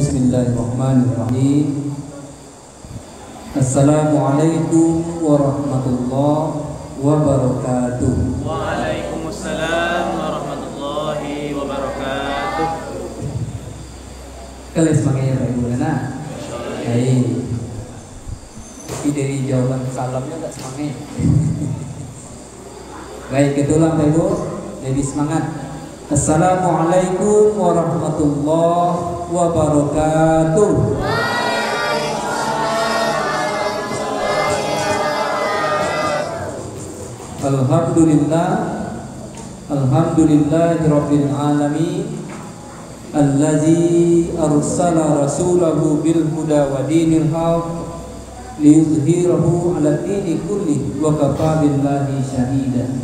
Bismillahirrahmanirrahim. Assalamualaikum warahmatullahi wabarakatuh. Waalaikumsalam warahmatullahi wabarakatuh. Kalian semangatnya Pak Ibu Lana? Baik. Tapi dari jawaban salamnya enggak semangat. Baik, ketulang Pak Ibu. Lebih semangat. Assalamualaikum warahmatullahi wabarakatuh. Alhamdulillahirabbil alamin. Allazi arsala rasulahu bil huda wa dinil haq liyuzhirahu 'ala dini kulli wa kafa billahi shahida.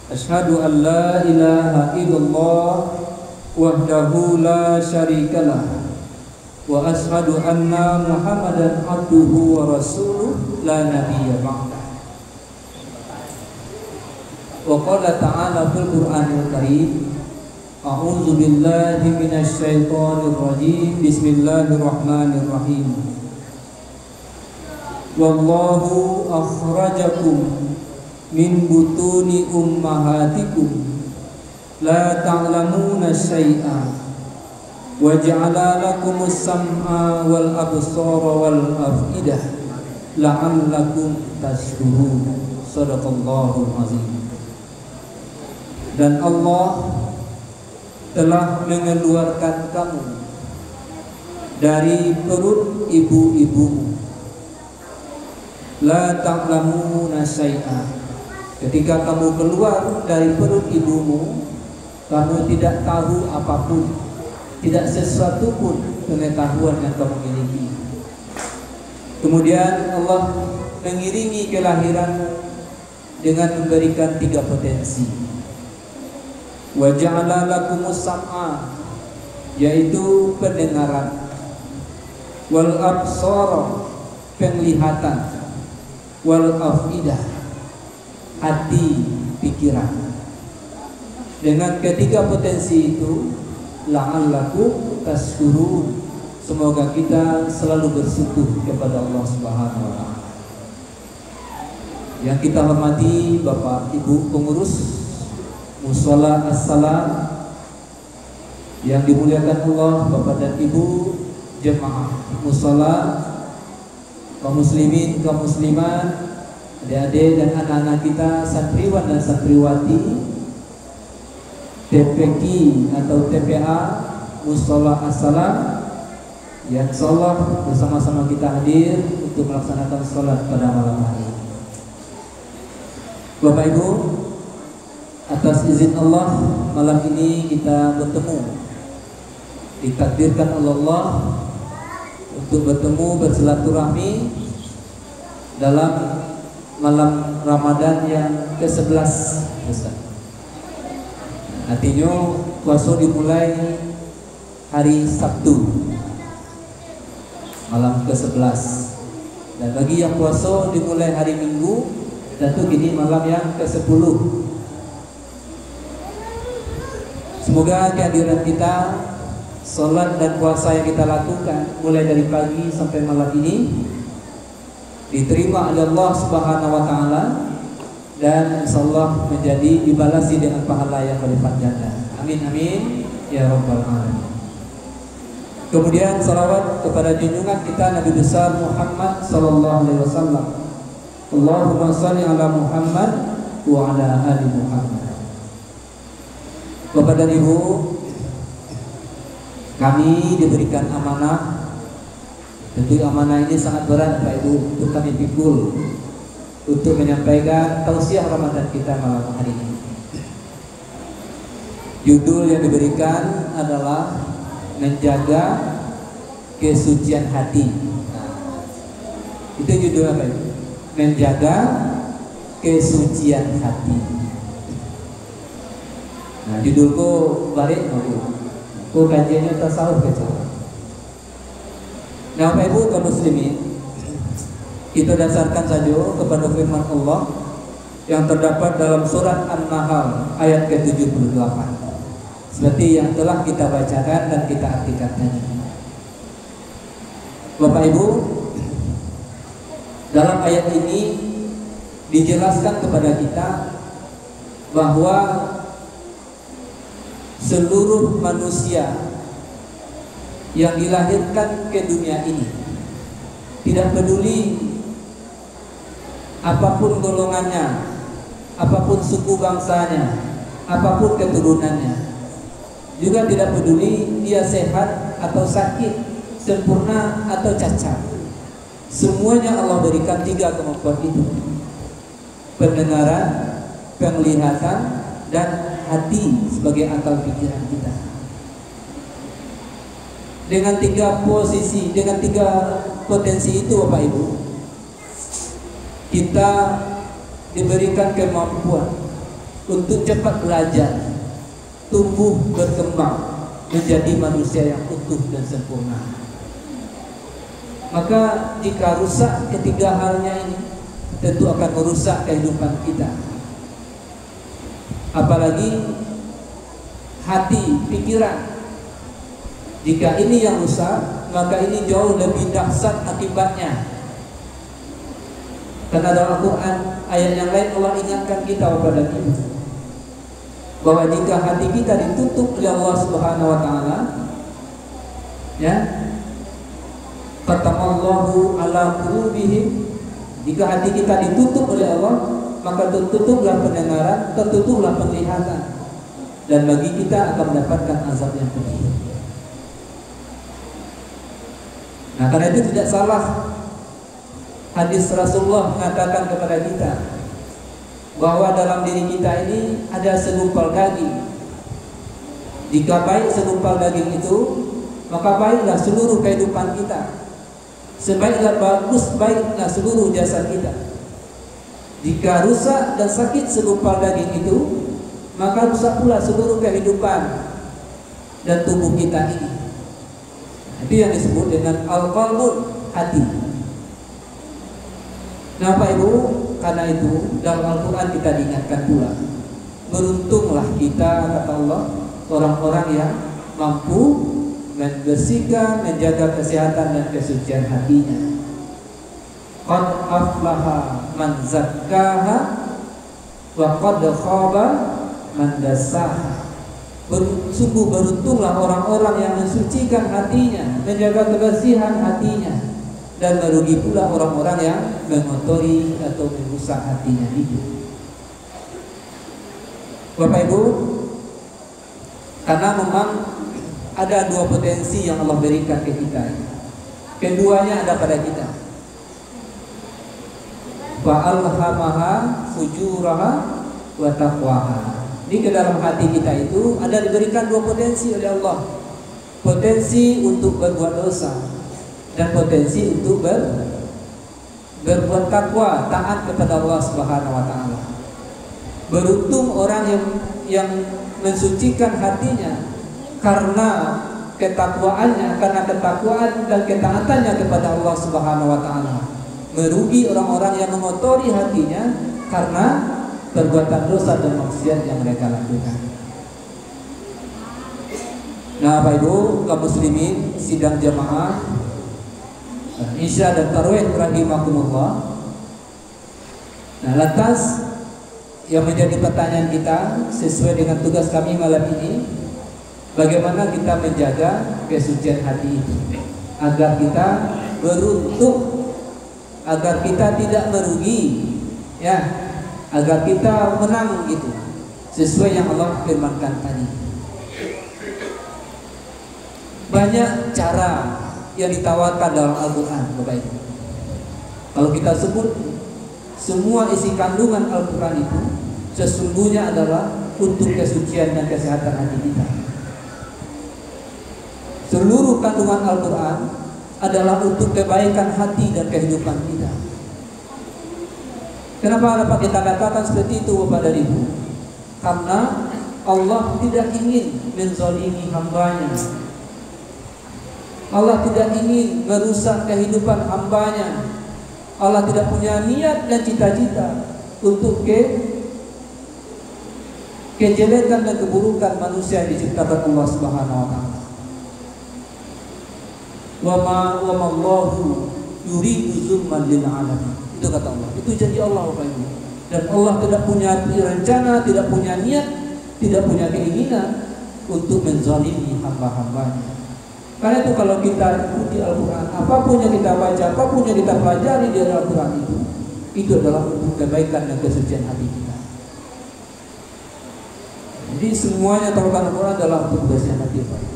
Asyhadu an la ilaha illallah wahdahu la syarikalah wa asyhadu anna Muhammadan abduhu wa rasuluh la nabiyya ba'dah. Wa qala ta'ala fil Qur'anil Karim, a'udzu billahi minasy syaithanir rajim. Bismillahirrahmanirrahim. Wallahu akhrajakum min butuni ummahatikum la ta'lamuna syai'a wa ja'ala lakumus sam'a wal absara wal af'idah la'allakum tashkurun. Shadaqallahul azim. Dan Allah telah mengeluarkan kamu dari perut ibu-ibumu. La ta'lamuna syai'a. Ketika kamu keluar dari perut ibumu, kamu tidak tahu apapun, tidak sesuatu pun pengetahuan yang kamu miliki. Kemudian Allah mengiringi kelahiran dengan memberikan 3 potensi. Wa ja'ala lakumus sam'a, yaitu pendengaran, wal absara, penglihatan, wal afidah, hati, pikiran. Dengan ketiga potensi itu, la'allakum tashkurun, semoga kita selalu bersyukur kepada Allah Subhanahu wa taala. Yang kita hormati Bapak Ibu pengurus Mushola As-Salam yang dimuliakan Allah, Bapak dan Ibu jemaah mushola, kaum muslimin, kaum muslimat, adik-adik dan anak-anak kita, santriwan dan santriwati TPQ atau TPA Mushola As-Salam yang insyaallah bersama-sama kita hadir untuk melaksanakan sholat pada malam hari. Bapak Ibu, atas izin Allah, malam ini kita bertemu, ditakdirkan oleh Allah untuk bertemu bersilaturahmi dalam malam Ramadan yang ke-11. Artinya puasa dimulai hari Sabtu, malam ke-11. Dan bagi yang puasa dimulai hari Minggu, tentu gini malam yang ke-10. Semoga kehadiran kita, sholat dan puasa yang kita lakukan mulai dari pagi sampai malam ini diterima oleh Allah Subhanahu wa taala dan insyaallah menjadi dibalasi dengan pahala yang berlipat ganda. Amin amin ya rabbal alamin. Kemudian salawat kepada junjungan kita Nabi besar Muhammad sallallahu alaihi wasallam. Allahumma shalli ala Muhammad wa ala ali Muhammad. Bapak dan Ibu, kami diberikan amanah. Tentu amanah ini sangat berat Pak Ibu untuk kami pikul untuk menyampaikan tausiah Ramadan kita malam hari ini. Judul yang diberikan adalah menjaga kesucian hati. Itu judul apa itu? Menjaga kesucian hati. Nah, judulku balik aku kajiannya tasawuf kecil. Nah, Bapak Ibu kaum muslimin, kita dasarkan saja kepada firman Allah yang terdapat dalam surat An-Nahl ayat ke-78. Seperti yang telah kita bacakan dan kita artikan tadi. Bapak Ibu, dalam ayat ini dijelaskan kepada kita bahwa seluruh manusia yang dilahirkan ke dunia ini, tidak peduli apapun golongannya, apapun suku bangsanya, apapun keturunannya, juga tidak peduli dia sehat atau sakit, sempurna atau cacat, semuanya Allah berikan 3 kemampuan itu: pendengaran, penglihatan, dan hati sebagai akal pikiran kita. Dengan 3 posisi, dengan 3 potensi itu Bapak Ibu, kita diberikan kemampuan untuk cepat belajar, tumbuh berkembang menjadi manusia yang utuh dan sempurna. Maka jika rusak ketiga halnya ini, tentu akan merusak kehidupan kita. Apalagi hati, pikiran. Jika ini yang rusak, maka ini jauh lebih dahsyat akibatnya. Karena dalam Al-Quran ayat yang lain Allah ingatkan kita kepada kita bahwa jika hati kita ditutup oleh Allah Subhanahu wa taala, ya, khatamallahu ala qulubihim, jika hati kita ditutup oleh Allah, maka tertutuplah pendengaran, tertutuplah penglihatan, dan bagi kita akan mendapatkan azab yang pedih. Nah, karena itu tidak salah hadis Rasulullah mengatakan kepada kita bahwa dalam diri kita ini ada segumpal daging. Jika baik segumpal daging itu, maka baiklah seluruh kehidupan kita. Sebaiklah bagus, baiklah seluruh jasad kita. Jika rusak dan sakit segumpal daging itu, maka rusak pula seluruh kehidupan dan tubuh kita ini. Itu yang disebut dengan al-qalbun, hati. Nah Bapak Ibu, karena itu dalam Al-Quran kita diingatkan pula, beruntunglah kita, kata Allah, orang-orang yang mampu membersihkan, menjaga kesehatan dan kesucian hatinya. Qad aflaha man zakkaha wa qad khaba man dassaha. Sungguh beruntunglah orang-orang yang mensucikan hatinya, menjaga kebersihan hatinya, dan merugi pula orang-orang yang mengotori atau merusak hatinya itu. Bapak Ibu, karena memang ada 2 potensi yang Allah berikan ke kita. Keduanya ada pada kita. Fa'alhamaha fujuraha wa taqwaha. Di dalam hati kita itu ada diberikan 2 potensi oleh Allah. Potensi untuk berbuat dosa dan potensi untuk berbuat takwa, taat kepada Allah Subhanahu wa taala. Beruntung orang yang mensucikan hatinya karena ketakwaannya, karena ketakwaan dan ketaatannya kepada Allah Subhanahu wa taala. Merugi orang-orang yang mengotori hatinya karena perbuatan dosa dan maksiat yang mereka lakukan. Nah, Bapak Ibu, kaum muslimin, sidang jamaah Isya dan Tarawih rahimakumullah. Nah, lantas yang menjadi pertanyaan kita sesuai dengan tugas kami malam ini, bagaimana kita menjaga kesucian hati itu agar kita beruntung, agar kita tidak merugi, ya, agar kita menang gitu, sesuai yang Allah firmankan tadi. Banyak cara yang ditawarkan dalam Al-Quran, Bapak Ibu. Kalau kita sebut semua isi kandungan Al-Quran itu sesungguhnya adalah untuk kesucian dan kesehatan hati kita. Seluruh kandungan Al-Quran adalah untuk kebaikan hati dan kehidupan kita. Kenapa dapat kita katakan seperti itu Bapak dan Ibu? Karena Allah tidak ingin menzalimi hambanya. Allah tidak ingin merusak kehidupan hambanya. Allah tidak punya niat dan cita-cita untuk kejelekan dan keburukan manusia yang diciptakan Allah Subhanahu wa taala. wa ma Allahu yuridu zulman lil alamin. Itu kata Allah. Itu janji Allah Bapak Ibu. Dan Allah tidak punya rencana, tidak punya niat, tidak punya keinginan untuk menzalimi hamba-hambanya. Karena itu kalau kita ikuti Al-Quran, apapun yang kita baca, apapun yang kita pelajari di Al-Quran itu adalah untuk kebaikan dan kesucian hati kita. Jadi semuanya Al-Quran adalah untuk kebersihan hati Bapak Ibu.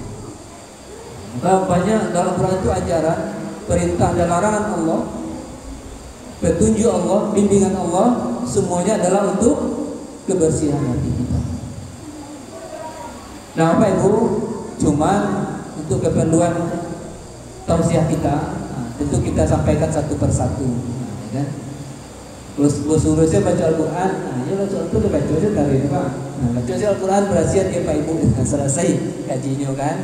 Maka banyak dalam Al-Quran itu ajaran, perintah dan larangan Allah, petunjuk Allah, bimbingan Allah, semuanya adalah untuk kebersihan hati kita. Nah Bapak Ibu, cuman untuk keperluan tausiah kita, tentu kita sampaikan satu persatu. Ya kan? Urusnya baca Al-Quran, ya baca Al-Quran itu baca aja dari Pak. Baca Al-Quran berhasil ya Pak Ibu, selesai kajinya kan.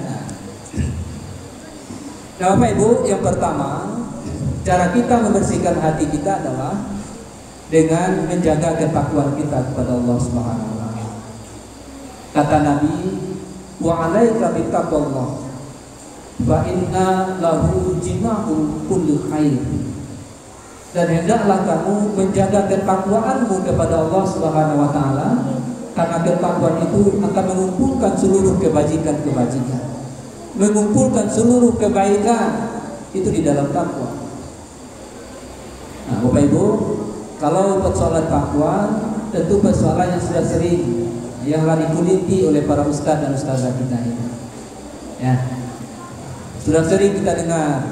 Nah Bapak Ibu, yang pertama, cara kita membersihkan hati kita adalah dengan menjaga ketakwaan kita kepada Allah Subhanahu wa taala. Kata Nabi, wa 'alaika bittaqwallah fa inna lahu jima'u kulli khair. Dan hendaklah kamu menjaga ketakwaanmu kepada Allah Subhanahu wa taala, karena ketakwaan itu akan mengumpulkan seluruh kebajikan-kebajikan, mengumpulkan seluruh kebaikan itu di dalam takwa. Nah, Bapak Ibu, kalau persoalan takwa tentu persoalan yang sudah sering yang dikuliti oleh para ustaz dan ustazah kita ini. Ya. Sudah sering kita dengar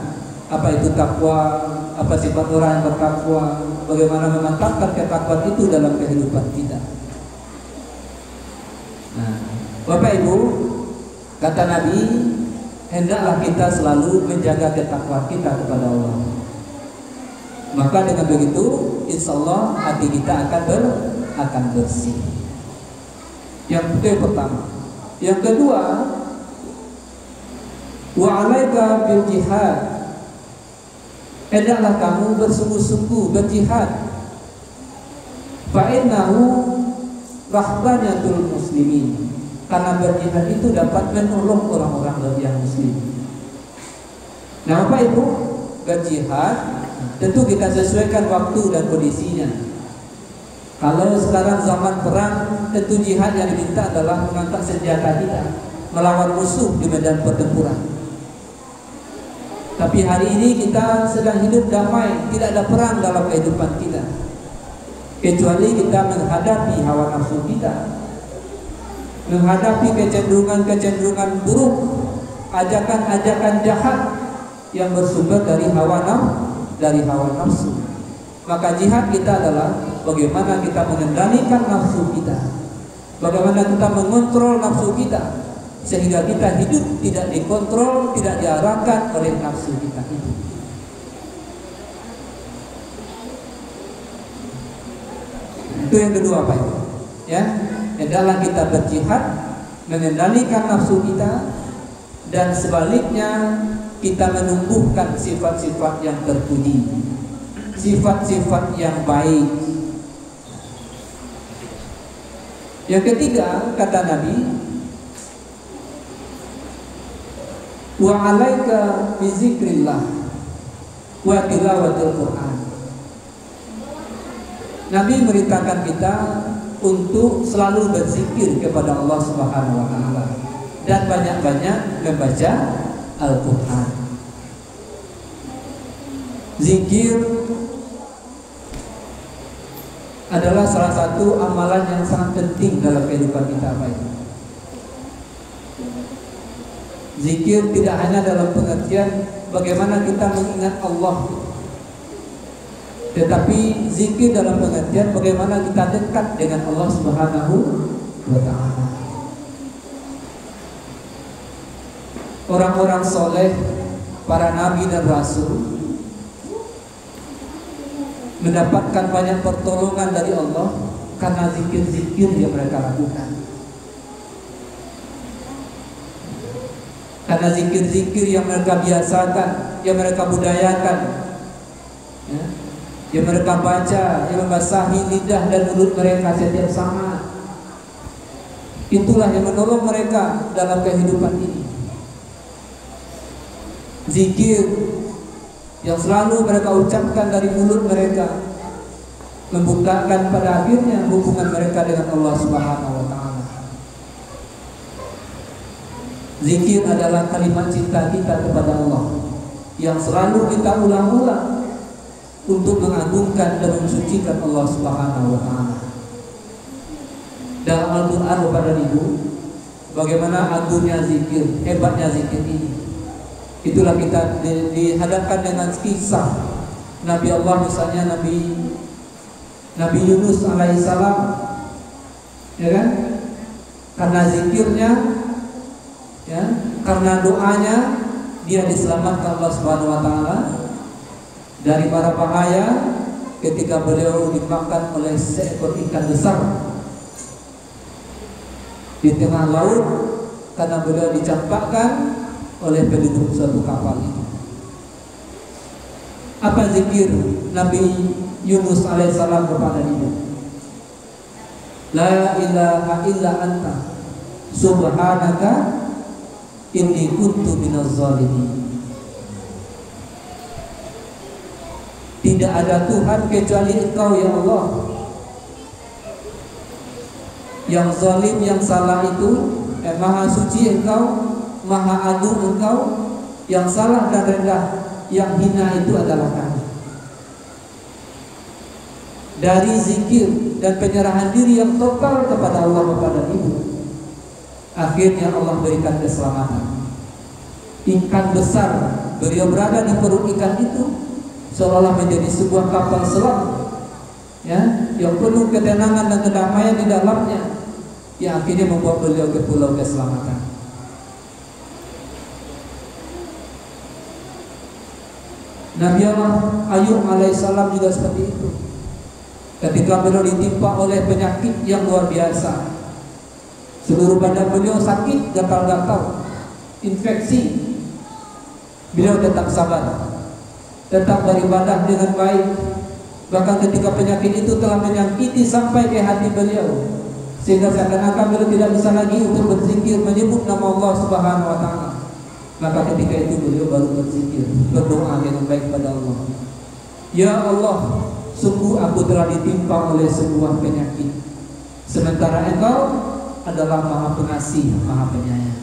apa itu takwa, apa sifat orang yang bertakwa, bagaimana memantapkan ketakwaan itu dalam kehidupan kita. Nah, Bapak Ibu, kata Nabi, hendaklah kita selalu menjaga ketakwaan kita kepada Allah. Maka dengan begitu, insya Allah hati kita akan bersih. Yang pertama. Yang kedua, wa 'alaika bil jihad. Hendaklah kamu bersungguh-sungguh berjihad. Fa innahu rahbanatul muslimin. Karena berjihad itu dapat menolong orang-orang yang muslim. Nah, Bapak Ibu, berjihad tentu kita sesuaikan waktu dan kondisinya. Kalau sekarang zaman perang, tentu jihad yang diminta adalah mengangkat senjata kita, melawan musuh di medan pertempuran. Tapi hari ini kita sedang hidup damai, tidak ada perang dalam kehidupan kita, kecuali kita menghadapi hawa nafsu kita, menghadapi kecenderungan-kecenderungan buruk, ajakan-ajakan jahat yang bersumber dari hawa nafsu. Maka jihad kita adalah bagaimana kita mengendalikan nafsu kita, bagaimana kita mengontrol nafsu kita, sehingga kita hidup tidak dikontrol, tidak diarahkan oleh nafsu kita itu. Itu yang kedua Pak Ibu. Ya, adalah kita berjihad mengendalikan nafsu kita, dan sebaliknya kita menumbuhkan sifat-sifat yang terpuji, sifat-sifat yang baik. Yang ketiga, kata Nabi, wa 'alaika bi zikrillah wa tilawatil Quran. Nabi merintahkan kita untuk selalu berzikir kepada Allah Subhanahu wa taala dan banyak-banyak membaca Al-Quran. Zikir adalah salah satu amalan yang sangat penting dalam kehidupan kita, Pak. Zikir tidak hanya dalam pengertian bagaimana kita mengingat Allah, tetapi zikir dalam pengertian bagaimana kita dekat dengan Allah Subhanahu wa taala. Orang-orang soleh, para nabi dan rasul mendapatkan banyak pertolongan dari Allah karena zikir-zikir yang mereka lakukan. Karena zikir-zikir yang mereka biasakan, yang mereka budayakan, ya, yang mereka baca, yang membasahi lidah dan mulut mereka setiap saat. Itulah yang menolong mereka dalam kehidupan ini. zikir yang selalu mereka ucapkan dari mulut mereka, membukakan pada akhirnya hubungan mereka dengan Allah Subhanahu wa taala. Zikir adalah kalimat cinta kita kepada Allah yang selalu kita ulang-ulang untuk mengagungkan dan mensucikan Allah Subhanahu wa taala. Dalam Al-Qur'an kepada Ibu, bagaimana agungnya zikir, hebatnya zikir ini. Itulah kita dihadapkan dengan kisah Nabi Allah, misalnya Nabi Yunus alaihissalam, ya kan? Karena zikirnya, ya, karena doanya, dia diselamatkan Allah Subhanahu wa taala dari para bahaya ketika beliau dimakan oleh seekor ikan besar di tengah laut karena beliau dicampakkan oleh penduduk suatu kapal itu. Apa zikir Nabi Yunus alaihissalam kepada dia? La ilaha illa anta subhanaka inni kuntu minaz zalimin. Tidak ada Tuhan kecuali Engkau ya Allah. Yang zalim, yang salah itu, Maha suci Engkau, Maha agung Engkau. Yang salah dan rendah, yang hina itu adalah kami. Dari zikir dan penyerahan diri yang total kepada Allah kepada Ibu, akhirnya Allah berikan keselamatan. Ikan besar, beliau berada di perut ikan itu seolah menjadi sebuah kapal selam, ya, yang penuh ketenangan dan kedamaian di dalamnya, yang akhirnya membawa beliau ke pulau keselamatan. Nabi Allah Ayub alaihissalam juga seperti itu. Ketika beliau ditimpa oleh penyakit yang luar biasa, seluruh badan beliau sakit, gatal-gatal, infeksi, beliau tetap sabar, tetap beribadah dengan baik. Bahkan ketika penyakit itu telah menyakiti sampai ke hati beliau, sehingga seakan-akan beliau tidak bisa lagi untuk berzikir, menyebut nama Allah Subhanahu wa taala. Maka ketika itu beliau baru berzikir, berdoa dengan baik pada Allah. Ya Allah, sungguh aku telah ditimpa oleh sebuah penyakit, sementara Engkau adalah Maha Pengasih, Maha Penyayang.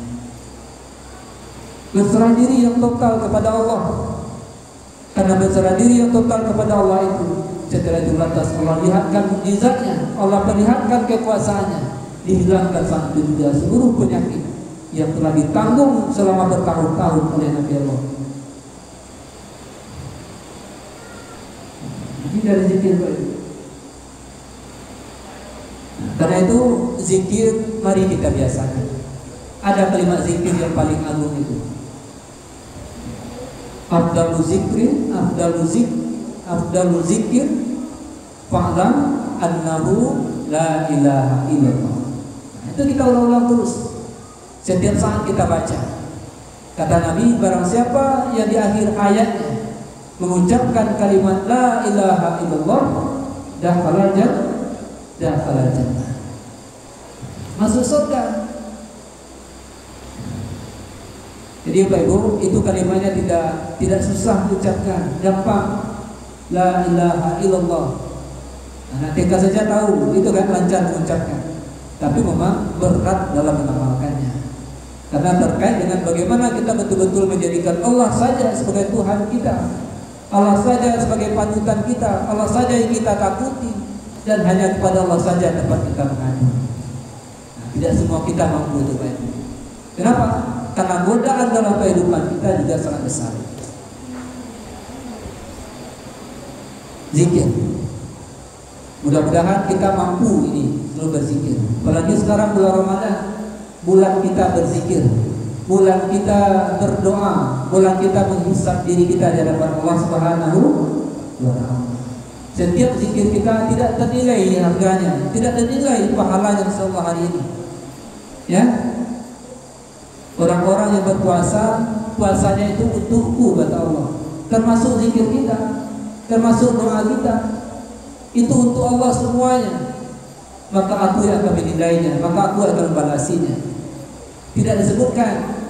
Berserah diri yang total kepada Allah. Karena berserah diri yang total kepada Allah itu, setelah itu lantas Allah lihatkan mukjizatnya, Allah perlihatkan kekuasaannya, dihilangkan sampai juga seluruh penyakit yang telah ditanggung selama bertahun-tahun oleh Nabi Allah. Ini dari zikir. Karena itu zikir mari kita biasakan. Ada kalimat zikir yang paling agung itu. Afdalu zikir fa'lam annahu la ilaha illallah. Itu kita ulang-ulang terus setiap saat kita baca. Kata Nabi, barang siapa yang di akhir ayatnya mengucapkan kalimat la ilaha illallah, dakhala jannah, masuk surga. Jadi Bapak Ibu, itu kalimatnya tidak susah diucapkan, gampang. La ilaha illallah. Anak TK saja tahu, itu kan lancar mengucapkan. Tapi memang berat dalam mengamalkannya. Karena terkait dengan bagaimana kita betul-betul menjadikan Allah saja sebagai Tuhan kita, Allah saja sebagai panutan kita, Allah saja yang kita takuti, dan hanya kepada Allah saja tempat kita mengadu. Nah, tidak semua kita mampu itu Bapak Ibu. Kenapa? Karena godaan dalam kehidupan kita juga sangat besar. Zikir. Mudah-mudahan kita mampu ini selalu berzikir. Apalagi sekarang bulan Ramadan, bulan kita berzikir, bulan kita berdoa, bulan kita menghisap diri kita di hadapan Allah Subhanahu wa taala. Setiap zikir kita tidak ternilai harganya, tidak ternilai pahalanya insyaallah hari ini. Ya. Orang-orang yang berpuasa, puasanya itu untukku kata Allah. Termasuk zikir kita, termasuk doa kita, itu untuk Allah semuanya. Maka aku yang akan menilainya, maka aku akan membalasinya. Tidak disebutkan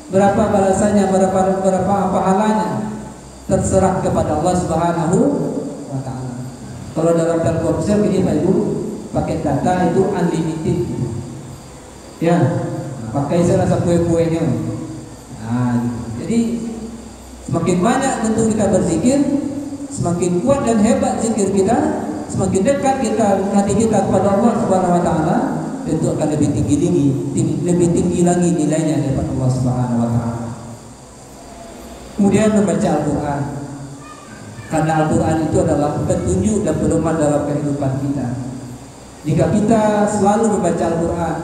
berapa balasannya, berapa pahalanya, terserah kepada Allah Subhanahu wa taala. Kalau dalam Telkomsel ini Pak Ibu, paket data itu unlimited. Ya, pakai saya rasa kue-kuenya. Nah, jadi semakin banyak tentu kita berzikir, semakin kuat dan hebat zikir kita, semakin dekat hati kita kepada Allah Subhanahu wa taala, tentu akan lebih tinggi lagi nilainya daripada Allah Subhanahu wa taala. Kemudian membaca Al-Qur'an. Karena Al-Qur'an itu adalah petunjuk dan pedoman dalam kehidupan kita. Jika kita selalu membaca Al-Qur'an,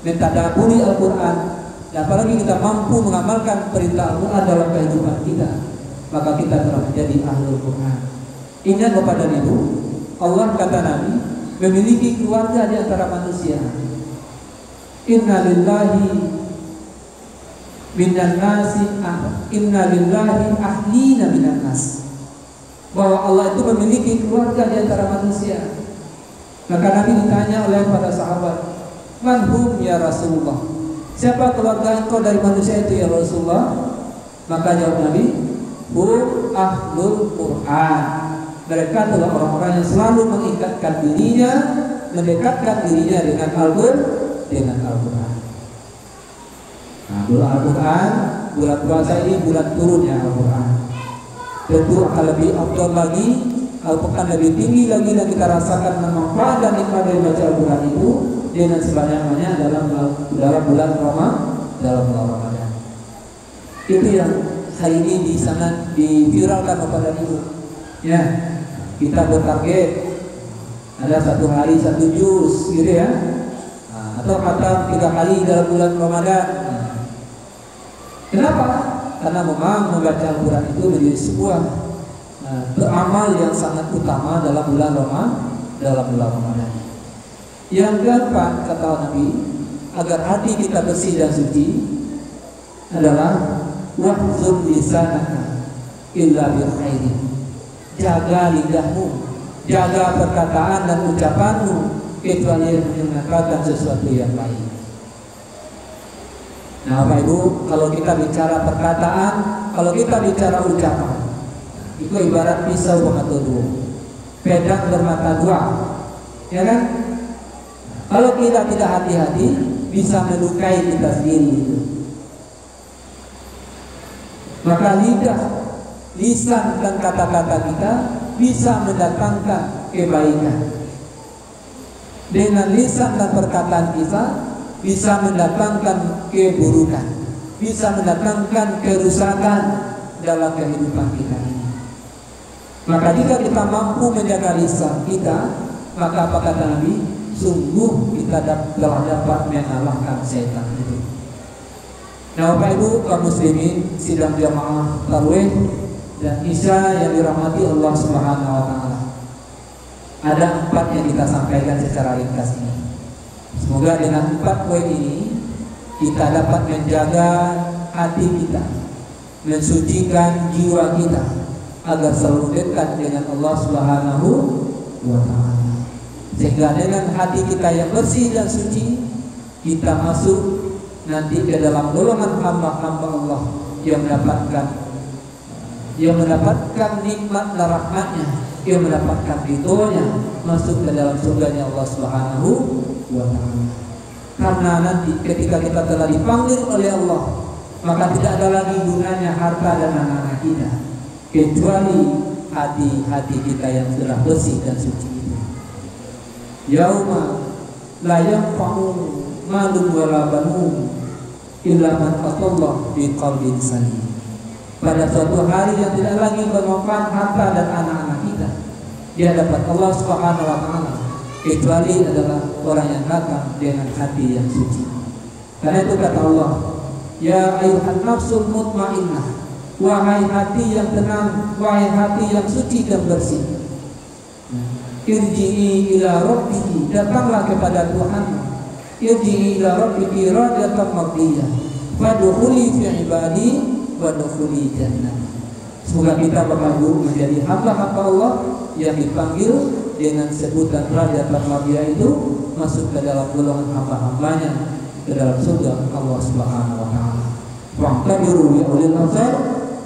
mentadaburi Al-Qur'an, dan apalagi kita mampu mengamalkan perintah Al-Qur'an dalam kehidupan kita, maka kita telah menjadi ahlul Qur'an. Ingat Bapak dan Ibu, Allah kata Nabi memiliki keluarga di antara manusia. Inna lillahi minan nasi, inna lillahi ahlina minan nas. Bahwa Allah itu memiliki keluarga di antara manusia. Maka Nabi ditanya oleh para sahabat, "Man hum ya Rasulullah?" Siapa keluarga engkau dari manusia itu ya Rasulullah? Maka jawab Nabi, "Hum ahlul Qur'an." Mereka adalah orang-orang yang selalu mengikatkan dirinya, mendekatkan dirinya dengan Al-Qur'an. Nah, bulan Al-Qur'an, bulan puasa ini bulan turunnya Al-Qur'an. Tentu akan lebih afdal lagi, Al-Qur'an lebih tinggi lagi, dan kita rasakan manfaat dan nikmat dari baca Al-Qur'an itu dengan sebanyak-banyaknya dalam bulan Ramadan. Itu yang hari ini di sana diviralkan kepada Ibu. Ya, kita bertarget ada 1 hari 1 juz gitu ya, atau khatam 3 kali dalam bulan Ramadan. Kenapa? Karena memang membaca Al-Quran itu menjadi sebuah beramal yang sangat utama dalam bulan Ramadan. Yang keempat, kata Nabi, agar hati kita bersih dan suci adalah wahzul lisanaka illa bil khairin. Jaga lidahmu, jaga perkataan dan ucapanmu kecuali mengatakan sesuatu yang baik. Nah, Bapak Ibu, kalau kita bicara perkataan, kalau kita bicara ucapan, itu ibarat pisau bermata dua, pedang bermata dua, ya kan? Kalau kita tidak hati-hati, bisa melukai kita sendiri. Maka lidah, lisan dan kata-kata kita bisa mendatangkan kebaikan. Dengan lisan dan perkataan kita bisa mendatangkan keburukan, bisa mendatangkan kerusakan dalam kehidupan kita ini. Maka jika kita mampu menjaga lisan kita, maka apa kata Nabi? Sungguh kita telah dapat mengalahkan setan itu. Nah, Bapak Ibu kaum muslimin sidang jamaah tarawih dan isya yang dirahmati Allah Subhanahu wa taala. Ada 4 yang kita sampaikan secara ringkas ini. Semoga dengan 4 poin ini kita dapat menjaga hati kita, mensucikan jiwa kita agar selalu dekat dengan Allah Subhanahu wa taala. Sehingga dengan hati kita yang bersih dan suci, kita masuk nanti ke dalam golongan hamba-hamba Allah yang mendapatkan nikmat dan rahmatnya, yang mendapatkan ridhonya, masuk ke dalam surganya Allah Subhanahu wa ta'ala. Karena nanti ketika kita telah dipanggil oleh Allah, maka tidak ada lagi gunanya harta dan anak-anak kita, kecuali hati-hati kita yang telah bersih dan suci. Yauma la yanfa'u malun wala banun illa man atallah bi qalbin salim. Pada suatu hari yang tidak lagi bermanfaat harta dan anak-anak kita di hadapan Allah Subhanahu wa taala, kecuali adalah orang yang datang dengan hati yang suci. Karena itu kata Allah, ya ayyuhan nafsul mutmainnah, wahai hati yang tenang, wahai hati yang suci dan bersih, irji'i ila rabbiki, datanglah kepada Tuhan. Irji'i ila rabbiki radiyatan mardiyah, fadkhuli fi ibadi wadkhuli jannah. Semoga kita Bapak Ibu menjadi hamba-hamba Allah yang dipanggil dengan sebutan radiyatan mardiyah itu, masuk ke dalam golongan hamba-hambanya, ke dalam surga Allah Subhanahu wa taala. Fa'tabiru ya ulil absar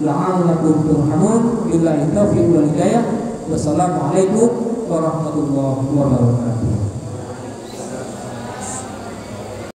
la'allakum turhamun. Billahi taufiq wal hidayah. Wassalamualaikum warahmatullahi wabarakatuh.